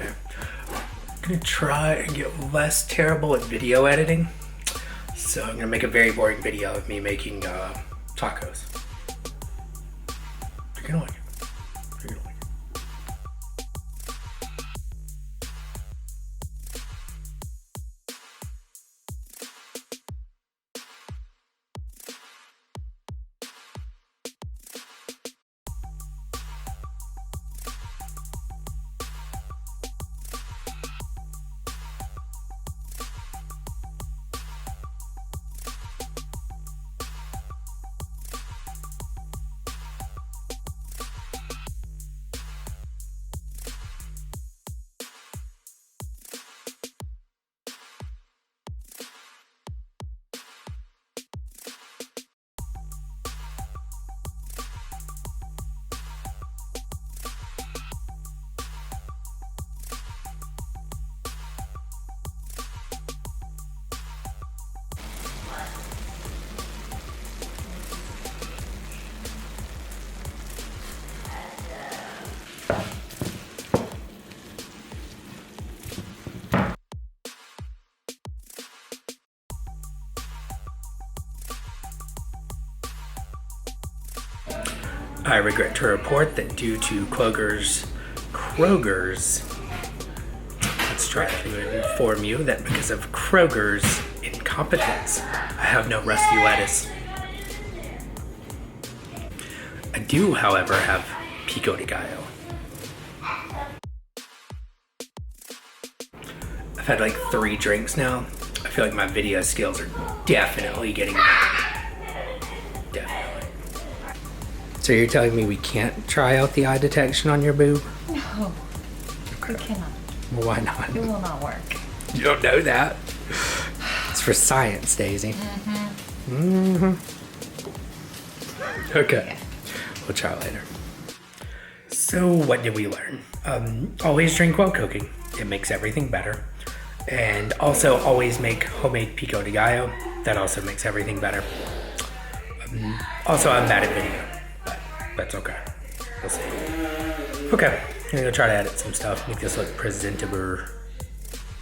I'm gonna try and get less terrible at video editing. So I'm gonna make a very boring video of me making tacos. You're gonna like it. You're gonna like it. I regret to report that due to Kroger's, let's try to inform you that because of Kroger's incompetence, I have no rusty lettuce. I do, however, have pico de gallo. I've had like 3 drinks now. I feel like my video skills are definitely getting better. Definitely. So you're telling me we can't try out the eye detection on your boob? No, we cannot. Well, why not? It will not work. You don't know that. It's for science, Daisy. Okay. Yeah. We'll try later. So what did we learn? Always drink while cooking. It makes everything better. And also always make homemade pico de gallo. That also makes everything better. Also, I'm bad at video. That's okay. We'll see. Okay, I'm gonna go try to edit some stuff, make this look presentable.